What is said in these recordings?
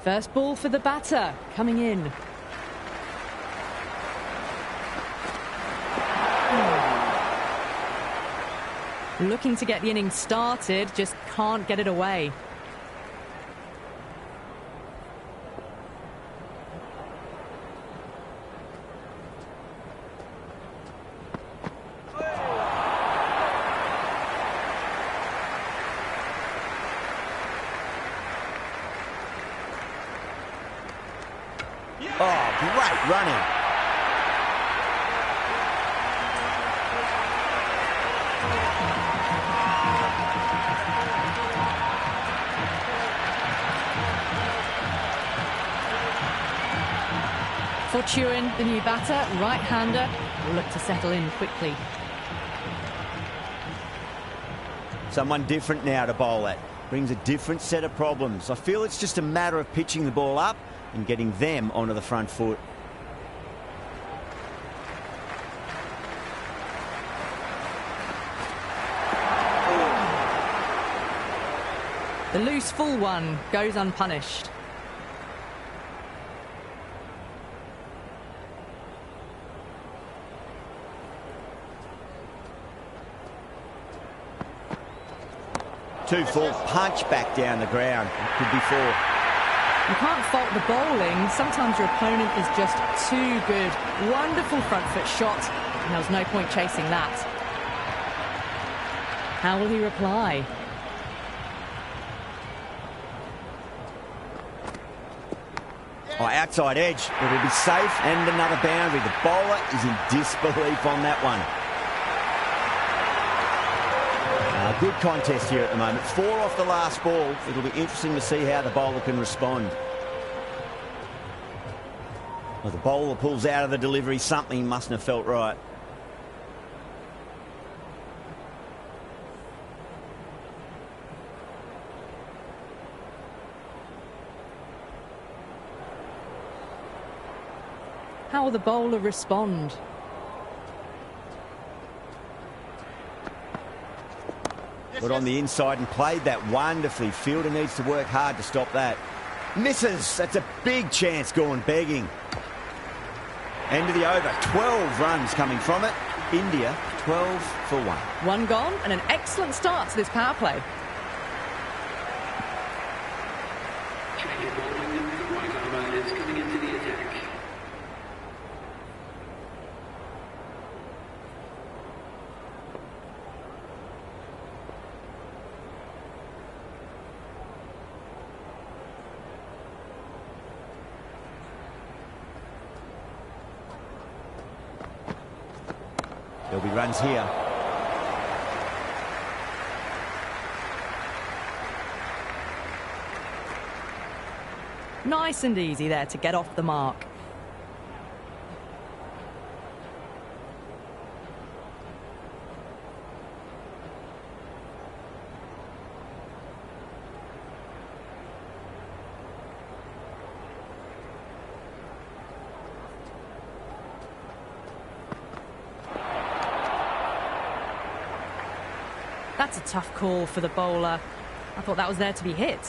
First ball for the batter, coming in. Looking to get the innings started, just can't get it away. Oh, great running. Fortune, the new batter, right-hander, will look to settle in quickly. Someone different now to bowl at. Brings a different set of problems. I feel it's just a matter of pitching the ball up and getting them onto the front foot. The loose full one goes unpunished. Two full punch back down the ground. Could be four. You can't fault the bowling. Sometimes your opponent is just too good. Wonderful front foot shot, and there was no point chasing that. How will he reply? Oh, outside edge. It'll be safe and another boundary. The bowler is in disbelief on that one. Good contest here at the moment. 4 off the last ball. It'll be interesting to see how the bowler can respond. Well, the bowler pulls out of the delivery. Something mustn't have felt right. How will the bowler respond? Got on the inside and played that wonderfully. Fielder needs to work hard to stop that. Misses. That's a big chance going begging. End of the over. 12 runs coming from it. India 12 for 1. One gone and an excellent start to this power play. There'll be runs here. Nice and easy there to get off the mark. That's a tough call for the bowler. I thought that was there to be hit.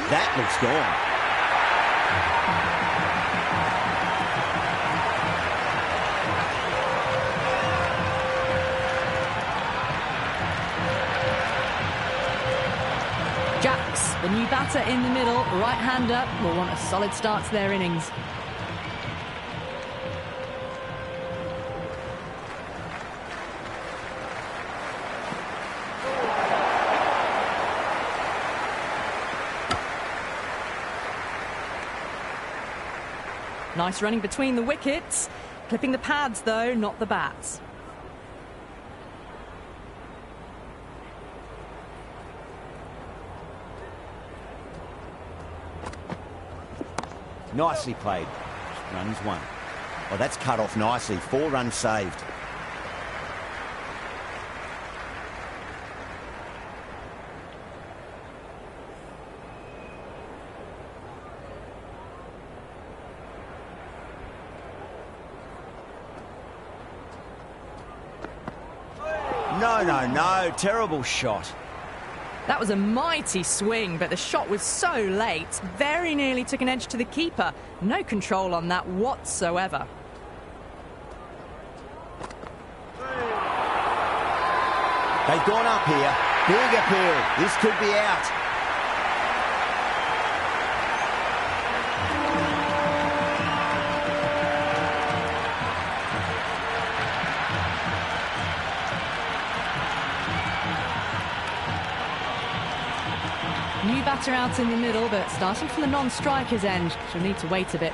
That looks gone. The new batter in the middle, right-hander, will want a solid start to their innings. Nice running between the wickets. Clipping the pads, though, not the bats. Nicely played. Runs 1. Oh, that's cut off nicely. 4 runs saved. No, no, no. Terrible shot. That was a mighty swing, but the shot was so late. Very nearly took an edge to the keeper. No control on that whatsoever. They've gone up here. Big appeal. This could be out. New batter out in the middle, but starting from the non-striker's end. She'll need to wait a bit.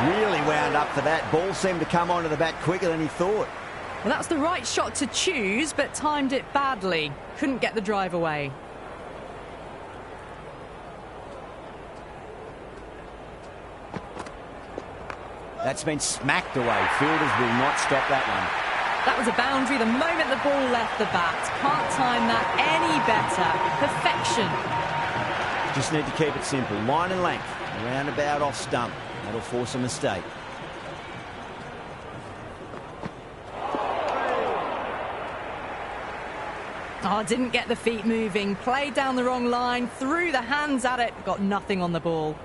Really wound up for that. Ball seemed to come onto the bat quicker than he thought. Well, that's the right shot to choose, but timed it badly. Couldn't get the drive away. That's been smacked away. Fielders will not stop that one. That was a boundary the moment the ball left the bat. Can't time that any better. Perfection. Just need to keep it simple. Line and length. Around about off stump. That'll force a mistake. Oh, didn't get the feet moving. Played down the wrong line. Threw the hands at it. Got nothing on the ball.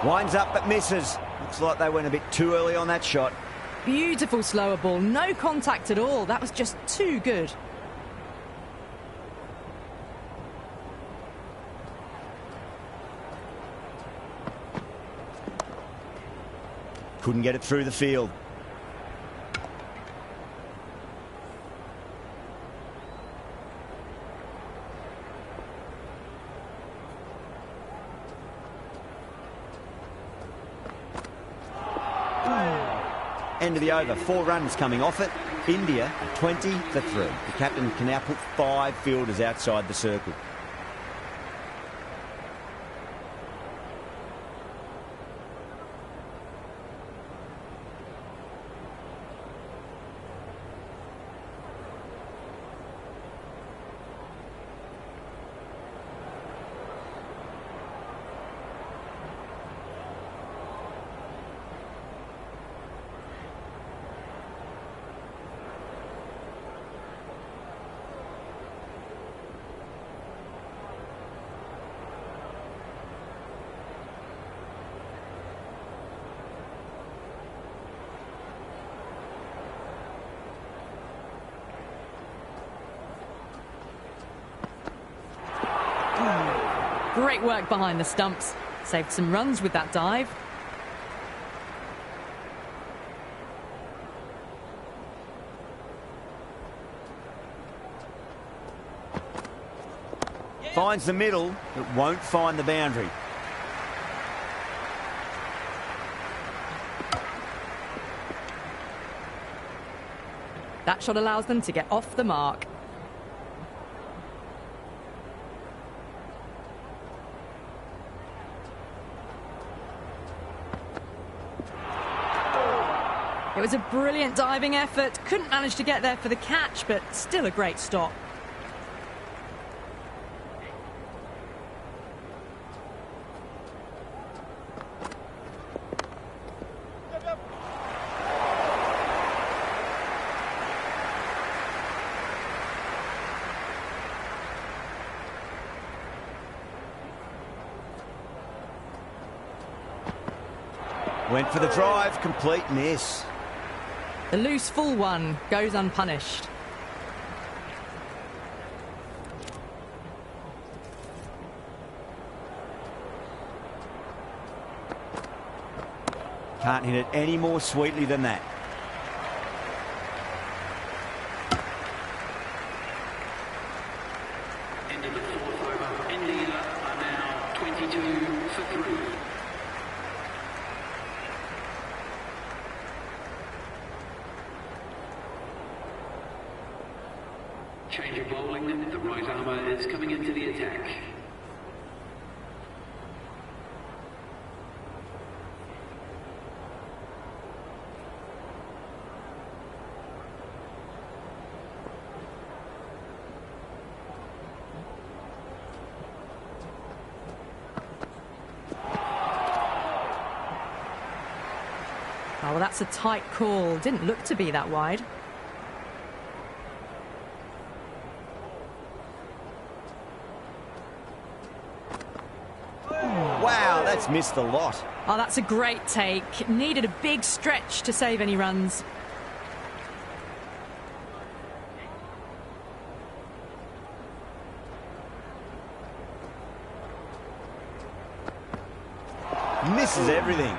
Winds up but misses. Looks like they went a bit too early on that shot. Beautiful slower ball. No contact at all. That was just too good. Couldn't get it through the field. End of the over. 4 runs coming off it. India 20 for 3. The captain can now put 5 fielders outside the circle. Great work behind the stumps. Saved some runs with that dive. Finds the middle, but won't find the boundary. That shot allows them to get off the mark. It was a brilliant diving effort. Couldn't manage to get there for the catch, but still a great stop. Went for the drive, complete miss. The loose full one goes unpunished. Can't hit it any more sweetly than that. End of the 4th over. India are now 22 for 3. Change of bowling. The right armour is coming into the attack. Oh, well, that's a tight call. Didn't look to be that wide. Wow, that's missed the lot. Oh, that's a great take. Needed a big stretch to save any runs. Misses everything.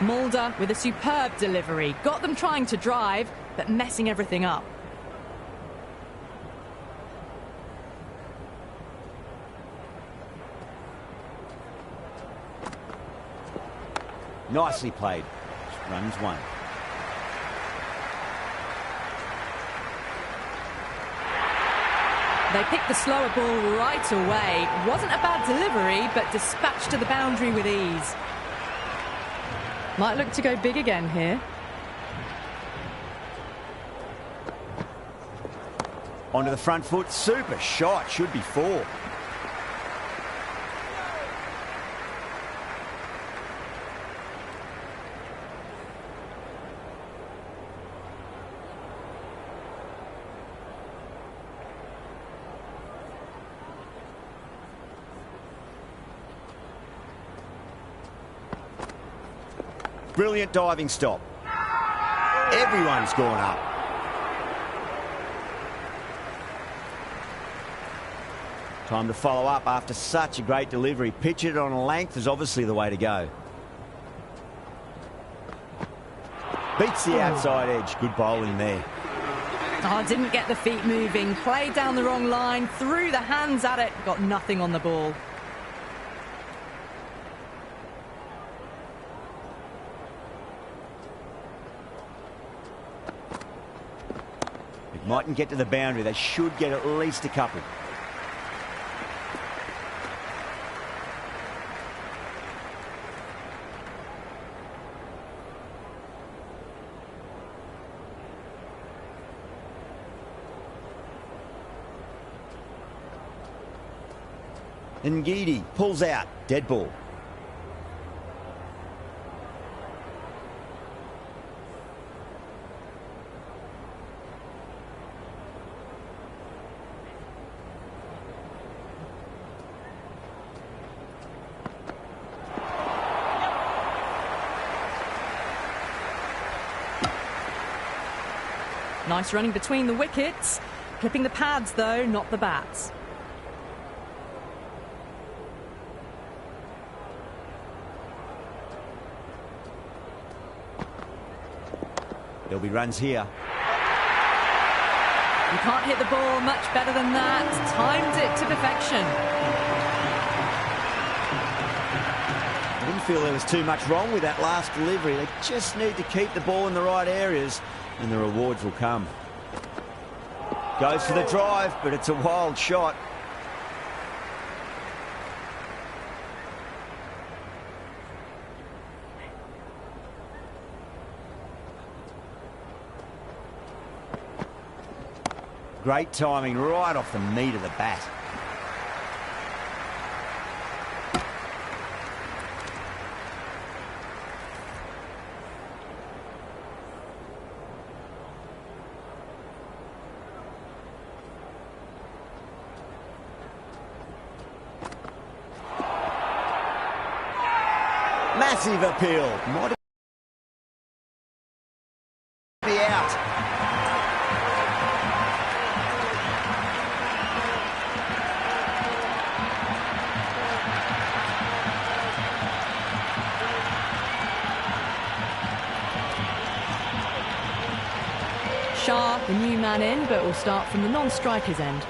Mulder with a superb delivery. Got them trying to drive, but messing everything up. Nicely played. Runs one. They picked the slower ball right away. Wasn't a bad delivery, but dispatched to the boundary with ease. Might look to go big again here. Onto the front foot. Super shot. Should be four. Brilliant diving stop. Everyone's gone up. Time to follow up after such a great delivery. Pitch it on a length is obviously the way to go. Beats the outside edge. Good bowling there. Oh, didn't get the feet moving. Played down the wrong line. Threw the hands at it. Got nothing on the ball. Mightn't get to the boundary. They should get at least a couple. Ngidi pulls out. Dead ball. Nice running between the wickets. Clipping the pads, though, not the bats. There'll be runs here. You can't hit the ball much better than that. Timed it to perfection. I didn't feel there was too much wrong with that last delivery. They just need to keep the ball in the right areas and the rewards will come. Goes for the drive, but it's a wild shot. Great timing right off the meat of the bat. Massive appeal. Might be out. Shah, the new man in, but will start from the non-striker's end.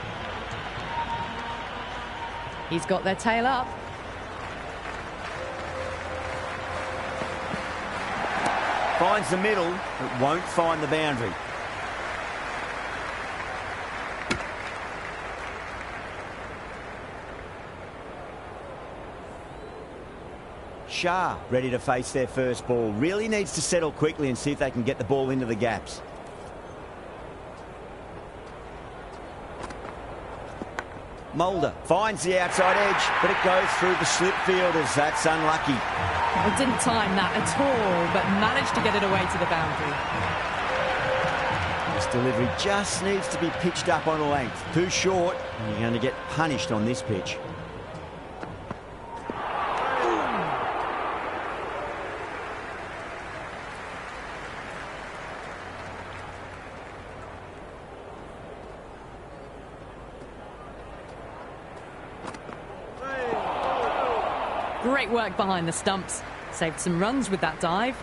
He's got their tail up. Finds the middle, but won't find the boundary. Shah ready to face their first ball. Really needs to settle quickly and see if they can get the ball into the gaps. Mulder finds the outside edge, but it goes through the slip fielders. That's unlucky. Well, didn't time that at all, but managed to get it away to the boundary. This delivery just needs to be pitched up on a length. Too short, and you're going to get punished on this pitch. Great work behind the stumps. Saved some runs with that dive.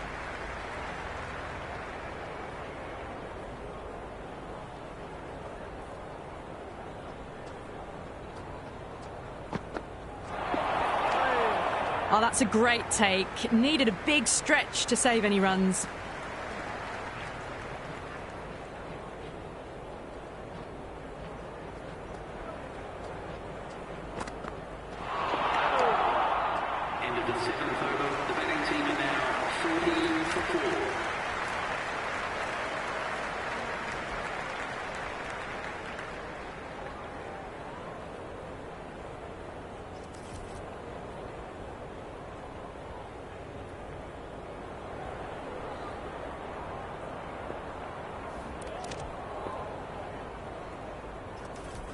Oh, that's a great take. Needed a big stretch to save any runs. End of the 7th over. The batting team are now 14 for 4.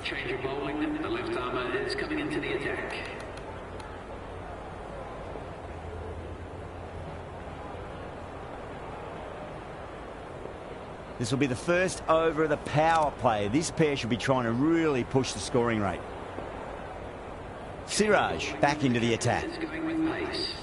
Change of bowling. The left armour is coming into the attack. This will be the first over of the power play. This pair should be trying to really push the scoring rate. Siraj back into the attack. Is going with pace.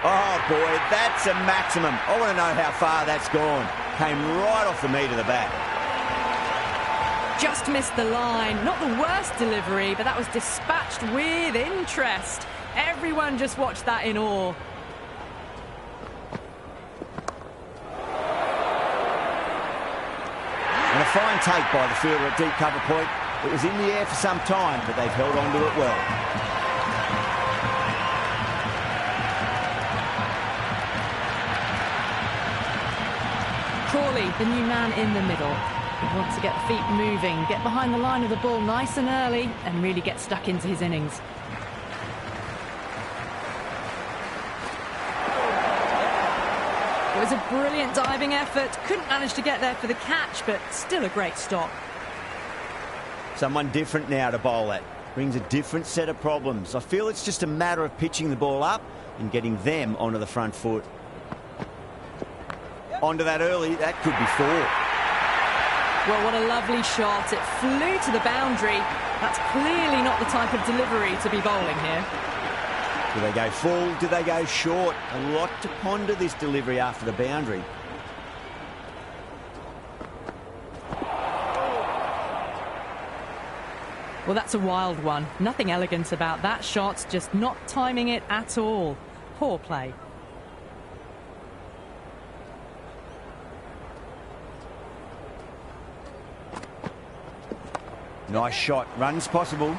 Oh boy, that's a maximum. I want to know how far that's gone. Came right off the meat of the bat. Just missed the line. Not the worst delivery, but that was dispatched with interest. Everyone just watched that in awe. And a fine take by the fielder at deep cover point. It was in the air for some time, but they've held on to it well. Crawley, the new man in the middle. He wants to get the feet moving, get behind the line of the ball nice and early, and really get stuck into his innings. It was a brilliant diving effort. Couldn't manage to get there for the catch, but still a great stop. Someone different now to bowl at. Brings a different set of problems. I feel it's just a matter of pitching the ball up and getting them onto the front foot. Onto that early, that could be 4. Well, what a lovely shot. It flew to the boundary. That's clearly not the type of delivery to be bowling here. Do they go full? Do they go short? A lot to ponder this delivery after the boundary. Well, that's a wild one. Nothing elegant about that shot, just not timing it at all. Poor play. Nice shot. Runs possible.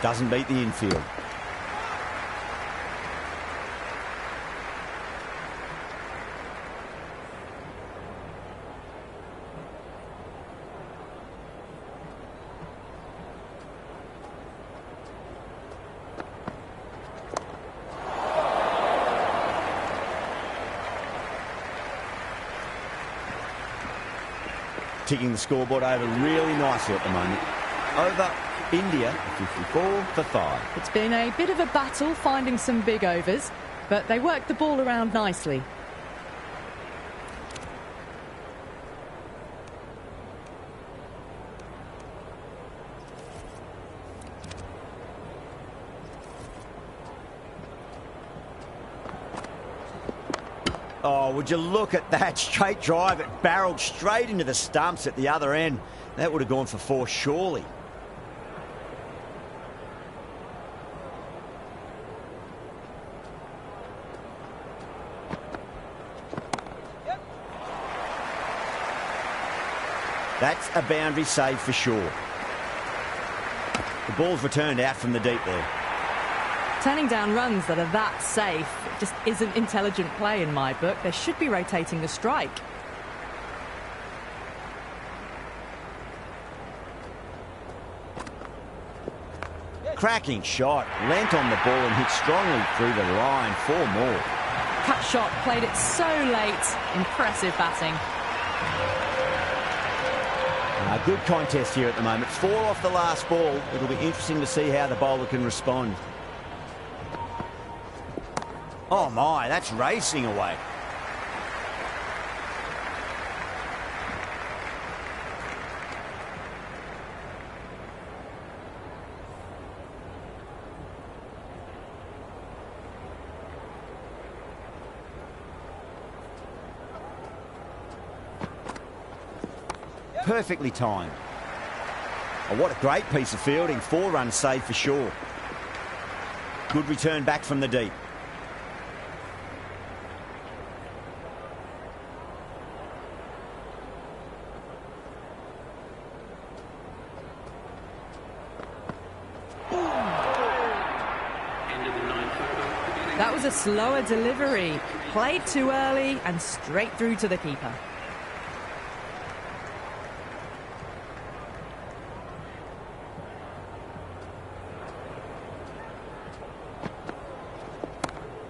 Doesn't beat the infield. Ticking the scoreboard over really nicely at the moment. Over India, 54 for 5. It's been a bit of a battle finding some big overs, but they worked the ball around nicely. Oh, would you look at that straight drive? It barreled straight into the stumps at the other end. That would have gone for 4 surely. That's a boundary save for sure. The ball's returned out from the deep there. Turning down runs that are that safe just isn't intelligent play in my book. They should be rotating the strike. Cracking shot. Leant on the ball and hit strongly through the line. 4 more. Cut shot, played it so late. Impressive batting. Good contest here at the moment. 4 off the last ball. It'll be interesting to see how the bowler can respond. Oh my, that's racing away. Perfectly timed. Oh, what a great piece of fielding. 4 runs saved for sure. Good return back from the deep. That was a slower delivery. Played too early and straight through to the keeper.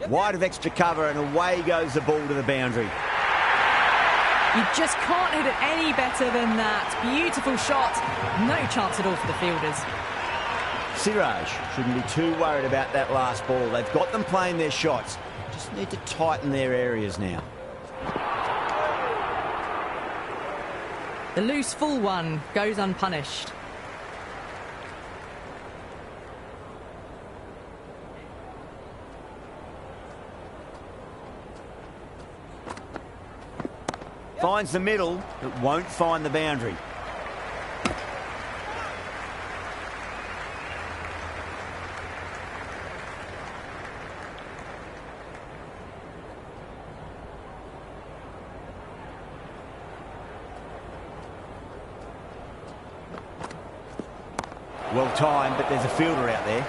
Wide of extra cover and away goes the ball to the boundary. You just can't hit it any better than that. Beautiful shot. No chance at all for the fielders. Siraj shouldn't be too worried about that last ball. They've got them playing their shots. Just need to tighten their areas now. The loose full one goes unpunished. Finds the middle, but won't find the boundary. Well timed, but there's a fielder out there.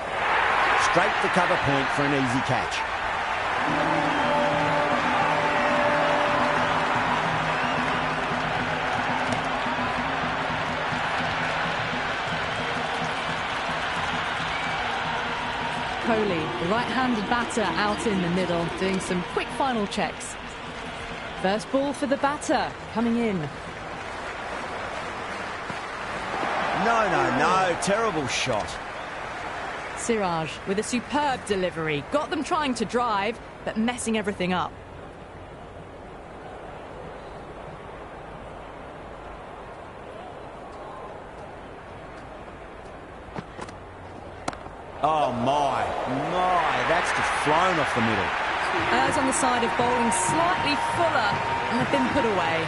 Straight for cover point for an easy catch. Kohli, the right-handed batter, out in the middle, doing some quick final checks. First ball for the batter, coming in. No, terrible shot. Siraj with a superb delivery. Got them trying to drive, but messing everything up. Oh my, that's just flown off the middle. Errs on the side of bowling slightly fuller and have been put away.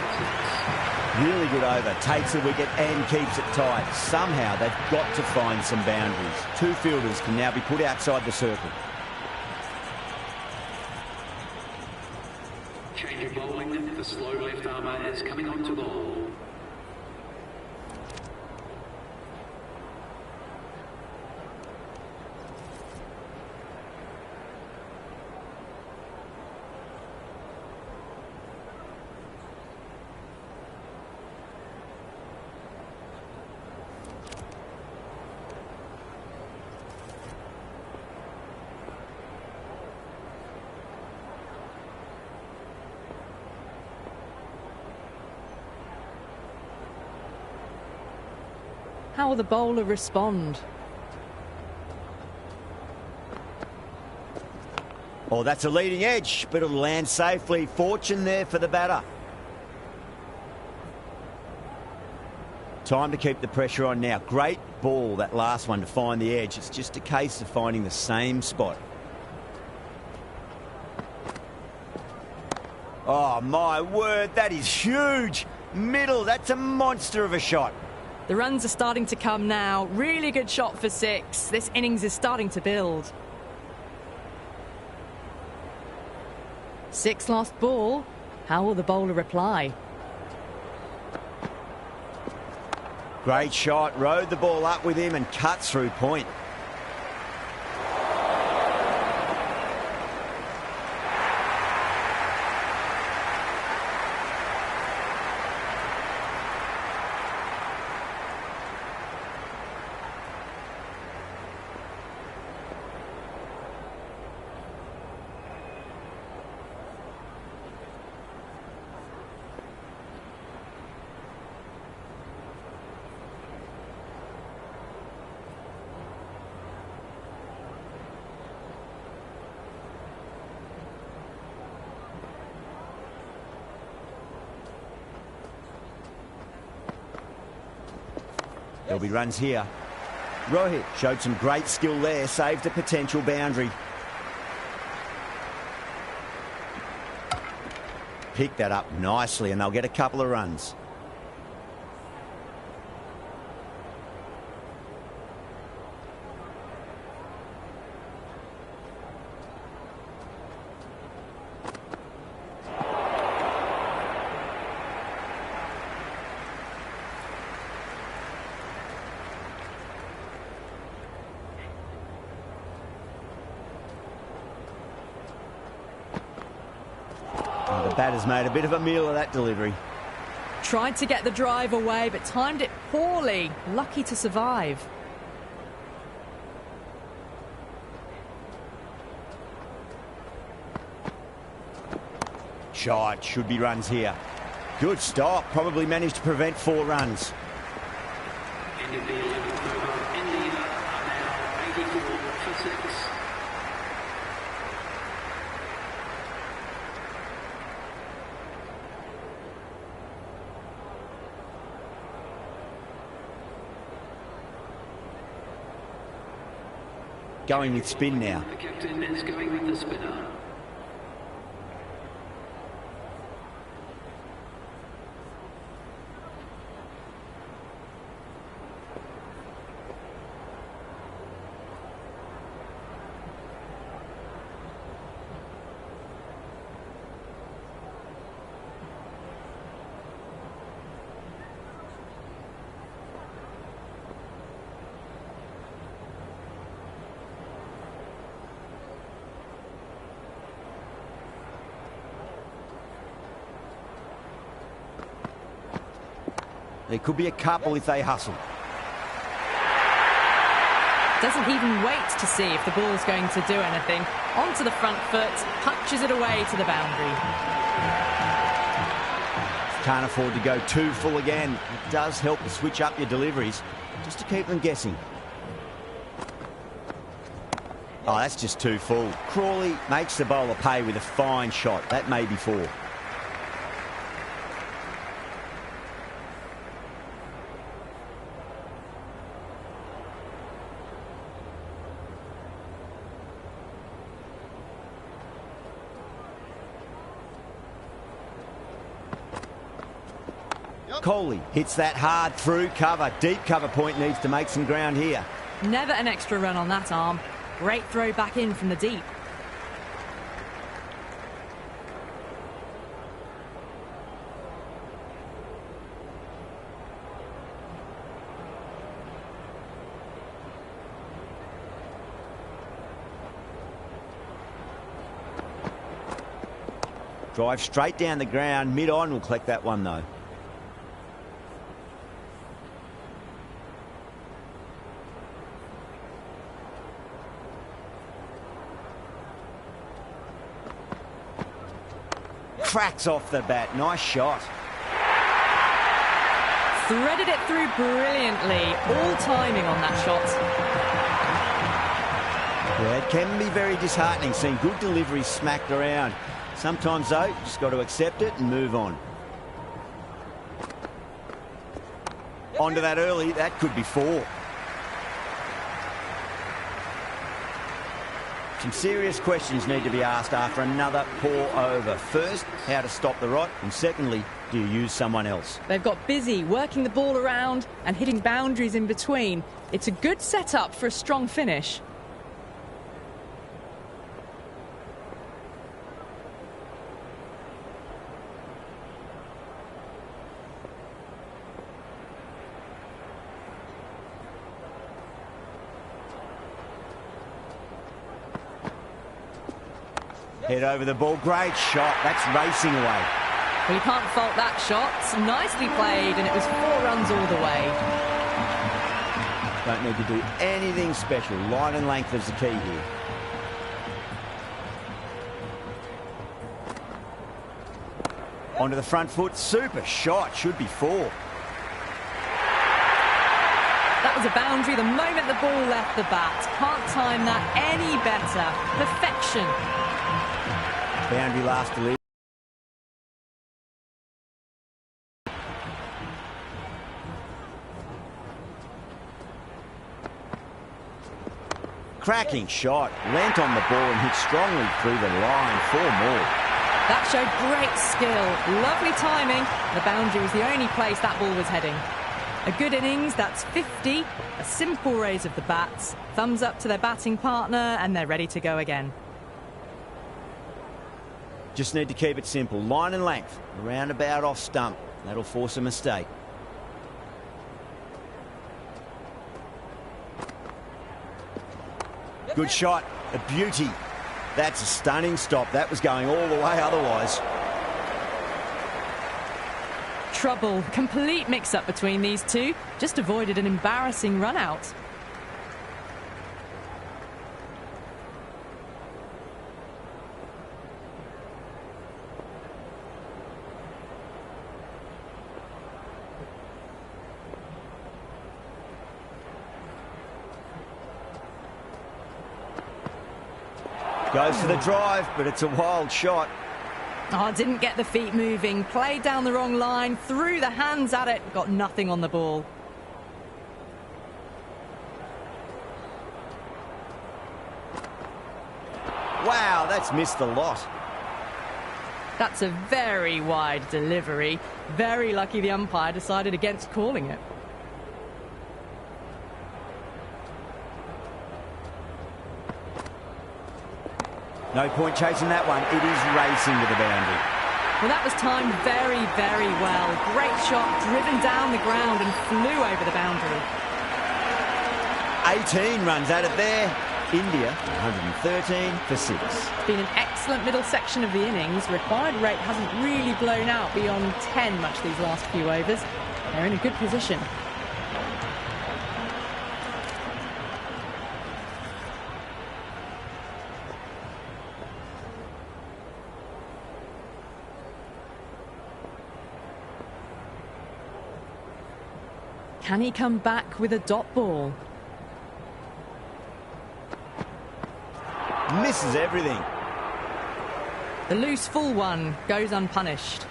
Really good over, takes a wicket and keeps it tight. Somehow they've got to find some boundaries. 2 fielders can now be put outside the circle. Change of bowling, the slow left armour is coming on to bowl. How will the bowler respond? Oh, that's a leading edge, but it'll land safely. Fortune there for the batter. Time to keep the pressure on now. Great ball, that last one, to find the edge. It's just a case of finding the same spot. Oh, my word, that is huge. Middle, that's a monster of a shot. The runs are starting to come now. Really good shot for 6. This innings is starting to build. 6 last ball. How will the bowler reply? Great shot, rode the ball up with him and cut through point. There'll be runs here. Rohit showed some great skill there, saved a potential boundary. Picked that up nicely and they'll get a couple of runs. Oh, the batter's made a bit of a meal of that delivery. Tried to get the drive away, but timed it poorly. Lucky to survive. Shot, should be runs here. Good stop, probably managed to prevent 4 runs. End of the 11th over. India are now 84 for 6. Going with spin now. The captain is going with the spinner. There could be a couple if they hustle. Doesn't even wait to see if the ball's going to do anything. Onto the front foot, punches it away to the boundary. Can't afford to go too full again. It does help to switch up your deliveries, just to keep them guessing. Oh, that's just too full. Crawley makes the bowler pay with a fine shot. That may be 4. Kohli hits that hard through cover. Deep cover point needs to make some ground here. Never an extra run on that arm. Great throw back in from the deep. Drive straight down the ground. Mid-on will collect that one though. Cracks off the bat. Nice shot. Threaded it through brilliantly. All timing on that shot. Yeah, it can be very disheartening seeing good deliveries smacked around. Sometimes, though, just got to accept it and move on. Onto that early. That could be 4. Some serious questions need to be asked after another poor over. First, how to stop the rot, and secondly, do you use someone else? They've got busy working the ball around and hitting boundaries in between. It's a good setup for a strong finish. Head over the ball. Great shot. That's racing away. Well, you can't fault that shot. Nicely played, and it was 4 runs all the way. Don't need to do anything special. Line and length is the key here. Onto the front foot. Super shot. Should be 4. That was a boundary the moment the ball left the bat. Can't time that any better. Perfection. Boundary last delivery. Cracking shot. Leant on the ball and hit strongly through the line. 4 more. That showed great skill. Lovely timing. The boundary was the only place that ball was heading. A good innings, that's 50. A simple raise of the bats. Thumbs up to their batting partner, and they're ready to go again. Just need to keep it simple. Line and length. Roundabout off stump. That'll force a mistake. Good shot. A beauty. That's a stunning stop. That was going all the way otherwise. Trouble. Complete mix-up between these two. Just avoided an embarrassing run-out. Goes for the drive, but it's a wild shot. Oh, didn't get the feet moving. Played down the wrong line. Threw the hands at it. Got nothing on the ball. Wow, that's missed a lot. That's a very wide delivery. Very lucky the umpire decided against calling it. No point chasing that one. It is racing to the boundary. Well, that was timed very, very well. Great shot, driven down the ground and flew over the boundary. 18 runs at it there. India, 113 for 6. It's been an excellent middle section of the innings. Required rate hasn't really blown out beyond 10 much these last few overs. They're in a good position. Can he come back with a dot ball? Misses everything. The loose full one goes unpunished.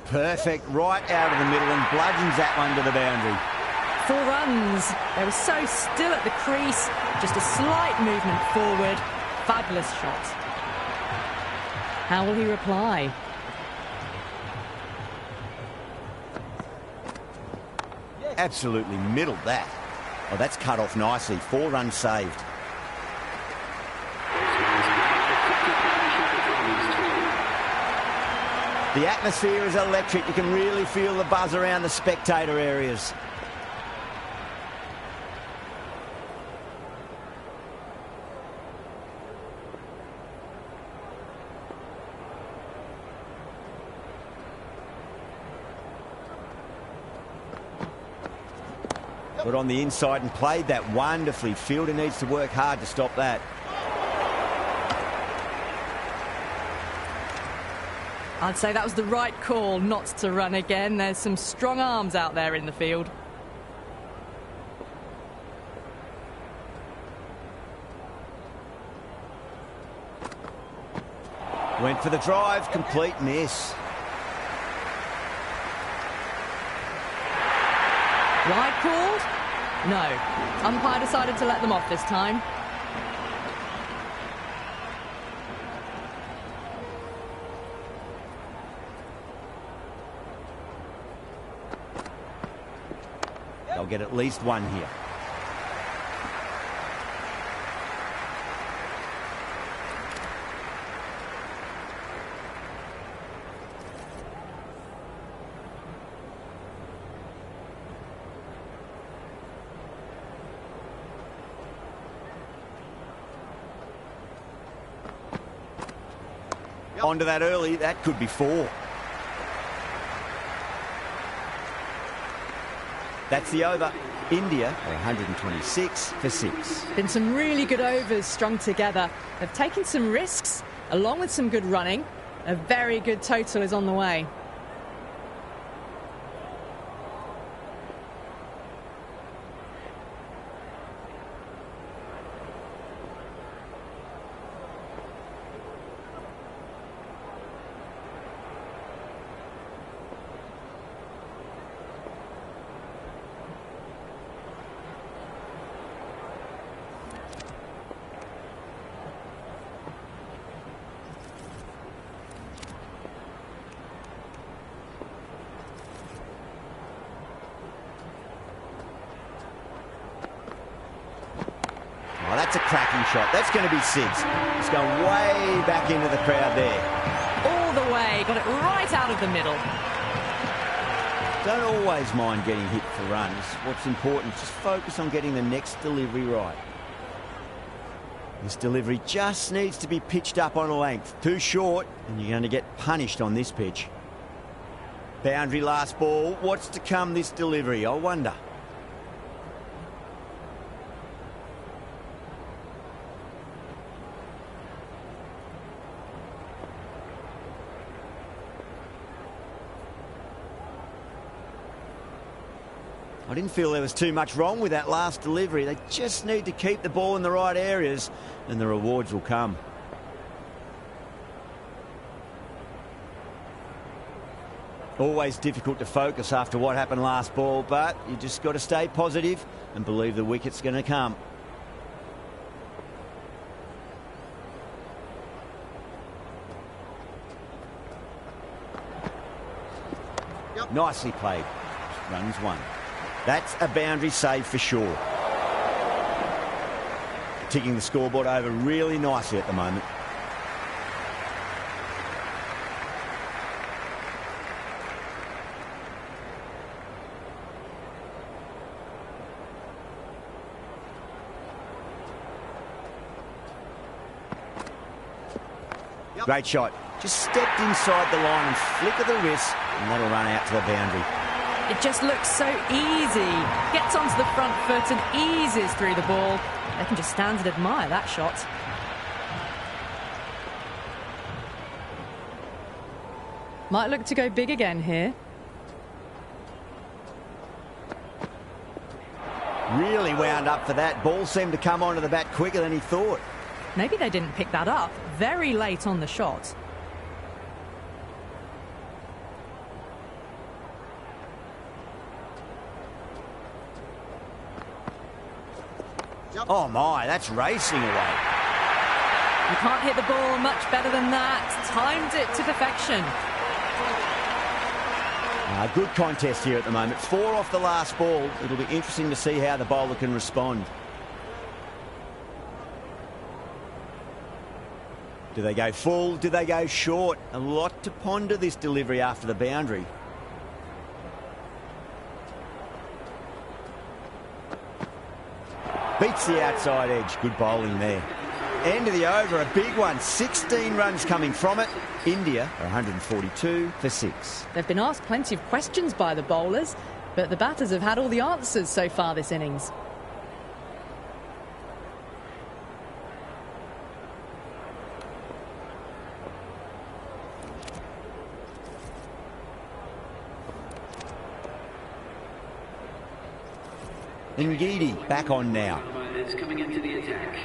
Perfect, right out of the middle and bludgeons that one to the boundary. 4 runs. They were so still at the crease. Just a slight movement forward. Fabulous shot. How will he reply? Absolutely middled that. Oh, that's cut off nicely. 4 runs saved. The atmosphere is electric. You can really feel the buzz around the spectator areas. Got on the inside and played that wonderfully. Fielder needs to work hard to stop that. I'd say that was the right call not to run again. There's some strong arms out there in the field. Went for the drive, complete miss. Wide called? No. Umpire decided to let them off this time. They'll get at least 1 here. Onto that early, that could be 4. That's the over. India are 126 for 6. Been some really good overs strung together. They've taken some risks, along with some good running. A very good total is on the way. Oh, that's a cracking shot. That's going to be 6. It's going way back into the crowd there. All the way, got it right out of the middle. Don't always mind getting hit for runs. What's important is just focus on getting the next delivery right. This delivery just needs to be pitched up on a length. Too short, and you're going to get punished on this pitch. Boundary last ball. What's to come this delivery? I wonder. I didn't feel there was too much wrong with that last delivery. They just need to keep the ball in the right areas and the rewards will come. Always difficult to focus after what happened last ball, but you just got to stay positive and believe the wicket's going to come. Nicely played. Runs 1. That's a boundary save for sure. Ticking the scoreboard over really nicely at the moment. Great shot. Just stepped inside the line and flick of the wrist, and that'll run out to the boundary. It just looks so easy. Gets onto the front foot and eases through the ball. They can just stand and admire that shot. Might look to go big again here. Really wound up for that. Ball seemed to come onto the bat quicker than he thought. Maybe they didn't pick that up very late on the shot. Oh my, that's racing away. You can't hit the ball much better than that. Timed it to perfection. Good contest here at the moment. 4 off the last ball. It'll be interesting to see how the bowler can respond. Do they go full? Do they go short? A lot to ponder this delivery after the boundary. Beats the outside edge. Good bowling there. End of the over, a big one. 16 runs coming from it. India are 142 for 6. They've been asked plenty of questions by the bowlers, but the batters have had all the answers so far this innings. Ngidi back on now. It's coming into the attack.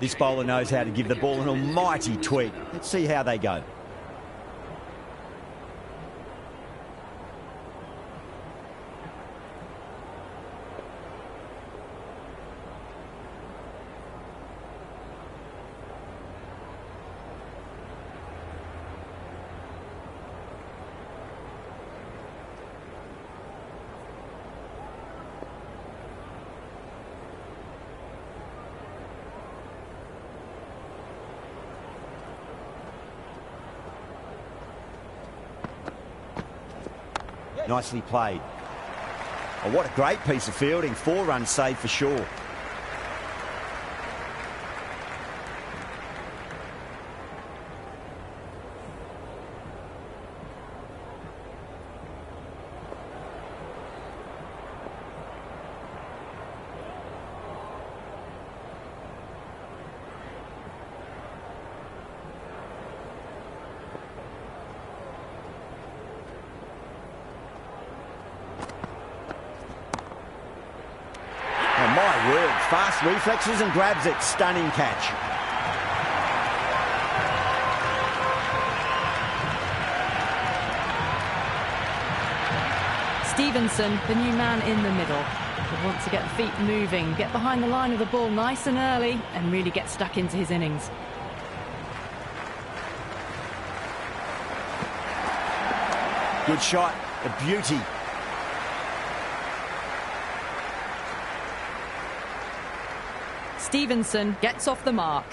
This bowler knows how to give the ball an almighty tweak. Let's see how they go. Nicely played. Oh, what a great piece of fielding. 4 runs saved for sure. My word, fast reflexes and grabs it. Stunning catch. Stevenson, the new man in the middle. He wants to get the feet moving, get behind the line of the ball nice and early, and really get stuck into his innings. Good shot. A beauty. Stevenson gets off the mark.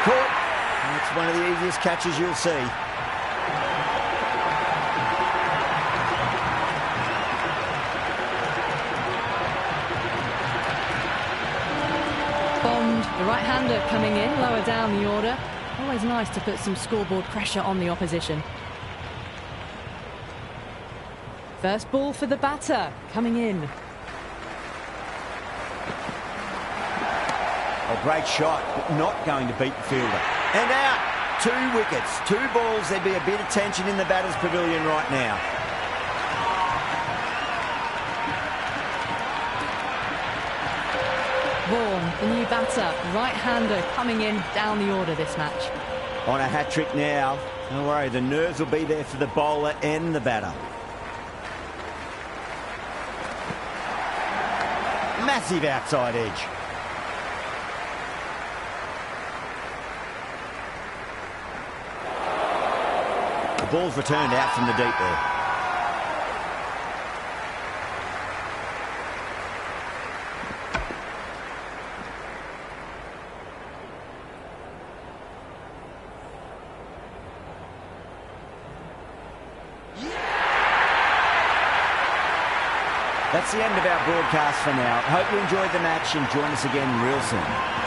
Caught. That's one of the easiest catches you'll see. The right-hander coming in, lower down the order. Always nice to put some scoreboard pressure on the opposition. First ball for the batter, coming in. Oh, great shot, but not going to beat the fielder. And out. 2 wickets, 2 balls. There'd be a bit of tension in the batter's pavilion right now. Vaughan, the new batter, right-hander coming in down the order this match. On a hat-trick now. Don't worry, the nerves will be there for the bowler and the batter. Massive outside edge. The ball's returned out from the deep there. That's the end of our broadcast for now. Hope you enjoyed the match and join us again real soon.